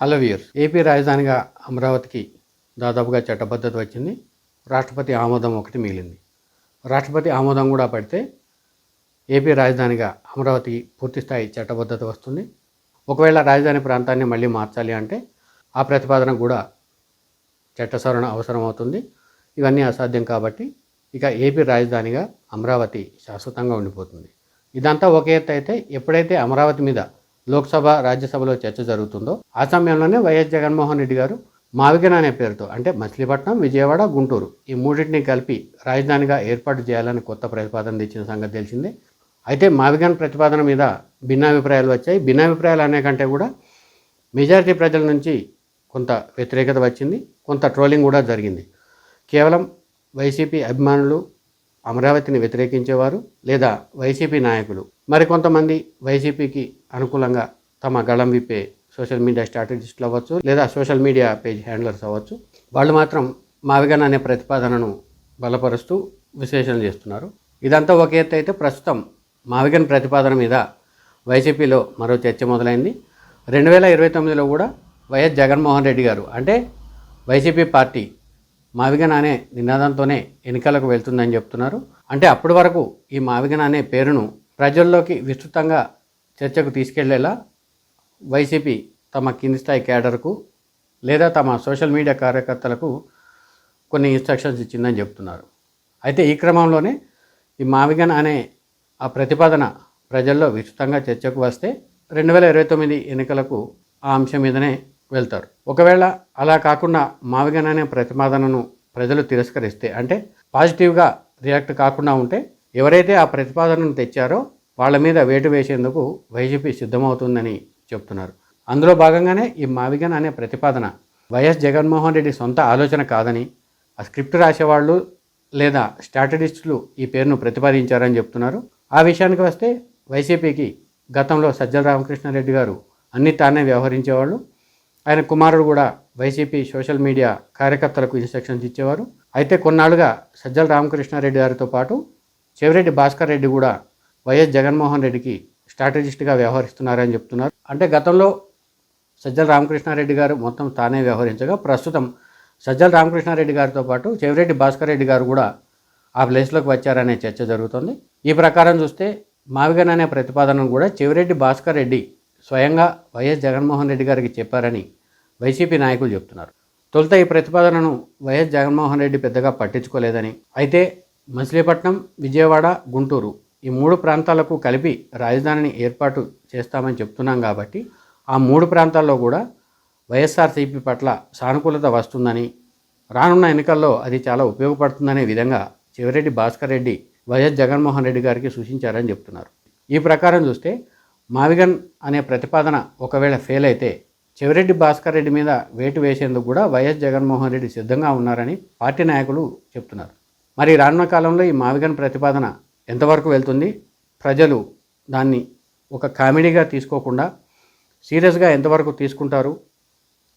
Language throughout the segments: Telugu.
హలో వ్యూయర్స్, ఏపీ రాజధానిగా అమరావతికి దాదాపుగా చట్టబద్ధత వచ్చింది. రాష్ట్రపతి ఆమోదం ఒకటి మిగిలింది. రాష్ట్రపతి ఆమోదం కూడా పడితే ఏపీ రాజధానిగా అమరావతి పూర్తిస్థాయి చట్టబద్ధత వస్తుంది. ఒకవేళ రాజధాని ప్రాంతాన్ని మళ్ళీ మార్చాలి అంటే ఆ ప్రతిపాదన కూడా చట్ట సవరణ అవసరం అవుతుంది. ఇవన్నీ అసాధ్యం కాబట్టి ఇక ఏపీ రాజధానిగా అమరావతి శాశ్వతంగా ఉండిపోతుంది. ఇదంతా ఒక ఎత్తు అయితే, ఎప్పుడైతే అమరావతి మీద లోక్సభ, రాజ్యసభలో చర్చ జరుగుతుందో ఆ సమయంలోనే వైఎస్ జగన్మోహన్ రెడ్డి గారు మావిగన్ అనే పేరుతో, అంటే మచిలీపట్నం, విజయవాడ, గుంటూరు ఈ మూడింటిని కలిపి రాజధానిగా ఏర్పాటు చేయాలని కొత్త ప్రతిపాదన తెచ్చిన సంగతి తెలిసిందే. అయితే మావిగన్ ప్రతిపాదన మీద భిన్నాభిప్రాయాలు వచ్చాయి. భిన్నాభిప్రాయాలు అనే కంటే కూడా మెజారిటీ ప్రజల నుంచి కొంత వ్యతిరేకత వచ్చింది, కొంత ట్రోలింగ్ కూడా జరిగింది. కేవలం వైసీపీ అభిమానులు, అమరావతిని వ్యతిరేకించేవారు లేదా వైసీపీ నాయకులు, మరికొంతమంది వైసీపీకి అనుకూలంగా తమ గళం విప్పే సోషల్ మీడియా స్ట్రాటజిస్టులు అవ్వచ్చు లేదా సోషల్ మీడియా పేజ్ హ్యాండ్లర్స్ అవ్వచ్చు, వాళ్ళు మాత్రం మావిగన్ అనే ప్రతిపాదనను బలపరుస్తూ విశ్లేషణలు చేస్తున్నారు. ఇదంతా ఒక ఎత్తు అయితే, ప్రస్తుతం మావిగన్ ప్రతిపాదన మీద వైసీపీలో మరో చర్చ మొదలైంది. 2029లో కూడా వైఎస్ జగన్మోహన్ రెడ్డి గారు, అంటే వైసీపీ పార్టీ మావిగన్ అనే నినాదంతోనే ఎన్నికలకు వెళ్తుందని చెప్తున్నారు. అంటే అప్పటి వరకు ఈ మావిగన్ అనే పేరును ప్రజల్లోకి విస్తృతంగా చర్చకు తీసుకెళ్లేలా వైసీపీ తమ కింది స్థాయి క్యాడర్కు లేదా తమ సోషల్ మీడియా కార్యకర్తలకు కొన్ని ఇన్స్ట్రక్షన్స్ ఇచ్చిందని చెప్తున్నారు. అయితే ఈ క్రమంలోనే ఈ మావిగన్ అనే ఆ ప్రతిపాదన ప్రజల్లో విస్తృతంగా చర్చకు వస్తే 2029 ఎన్నికలకు ఆ అంశం మీదనే వెళ్తారు. ఒకవేళ అలా కాకుండా మావిగన్ అనే ప్రతిపాదనను ప్రజలు తిరస్కరిస్తే, అంటే పాజిటివ్గా రియాక్ట్ కాకుండా ఉంటే, ఎవరైతే ఆ ప్రతిపాదనను తెచ్చారో వాళ్ళ మీద వేటు వేసేందుకు వైసీపీ సిద్ధమవుతుందని చెప్తున్నారు. అందులో భాగంగానే ఈ మావిగన్ అనే ప్రతిపాదన వైఎస్ జగన్మోహన్ రెడ్డి సొంత ఆలోచన కాదని ఆ స్క్రిప్ట్ రాసేవాళ్ళు లేదా స్ట్రాటజిస్టులు ఈ పేరును ప్రతిపాదించారని చెప్తున్నారు. ఆ విషయానికి వస్తే వైసీపీకి గతంలో సజ్జల రామకృష్ణారెడ్డి గారు అన్ని తానే వ్యవహరించేవాళ్ళు. ఆయన కుమారుడు కూడా వైసీపీ సోషల్ మీడియా కార్యకర్తలకు ఇన్స్ట్రక్షన్స్ ఇచ్చేవారు. అయితే కొన్నాళ్ళుగా సజ్జల రామకృష్ణారెడ్డి గారితో పాటు చెవిరెడ్డి భాస్కర్ రెడ్డి కూడా వైఎస్ జగన్మోహన్ రెడ్డికి స్ట్రాటజిస్ట్గా వ్యవహరిస్తున్నారని చెప్తున్నారు. అంటే గతంలో సజ్జల రామకృష్ణారెడ్డి గారు మొత్తం తానే వ్యవహరించగా, ప్రస్తుతం సజ్జల రామకృష్ణారెడ్డి గారితో పాటు చెవిరెడ్డి భాస్కర్ రెడ్డి గారు కూడా ఆ ప్లేస్లోకి వచ్చారనే చర్చ జరుగుతుంది. ఈ ప్రకారం చూస్తే మావిగన్ అనే ప్రతిపాదనను కూడా చెవిరెడ్డి భాస్కర్ రెడ్డి స్వయంగా వైఎస్ జగన్మోహన్ రెడ్డి గారికి చెప్పారని వైసీపీ నాయకులు చెప్తున్నారు. తొలుత ఈ ప్రతిపాదనను వైఎస్ జగన్మోహన్ రెడ్డి పెద్దగా పట్టించుకోలేదని, అయితే మచిలీపట్నం, విజయవాడ, గుంటూరు ఈ 3 ప్రాంతాలకు కలిపి రాజధానిని ఏర్పాటు చేస్తామని చెప్తున్నాం కాబట్టి ఆ 3 ప్రాంతాల్లో కూడా వైఎస్ఆర్సీపీ పట్ల సానుకూలత వస్తుందని, రానున్న ఎన్నికల్లో అది చాలా ఉపయోగపడుతుందనే విధంగా చెవిరెడ్డి భాస్కర్ రెడ్డి వైఎస్ జగన్మోహన్ రెడ్డి గారికి సూచించారని చెప్తున్నారు. ఈ ప్రకారం చూస్తే మావిగన్ అనే ప్రతిపాదన ఒకవేళ ఫెయిల్ అయితే చెవిరెడ్డి భాస్కర్ రెడ్డి మీద వేటు వేసేందుకు కూడా వైఎస్ జగన్మోహన్ రెడ్డి సిద్ధంగా ఉన్నారని పార్టీ నాయకులు చెప్తున్నారు. మరి రానున్న కాలంలో ఈ మావిగన్ ప్రతిపాదన ఎంతవరకు వెళ్తుంది, ప్రజలు దాన్ని ఒక కామెడీగా తీసుకోకుండా సీరియస్గా ఎంతవరకు తీసుకుంటారు,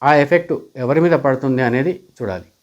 ఆ ఎఫెక్ట్ ఎవరి మీద పడుతుంది అనేది చూడాలి.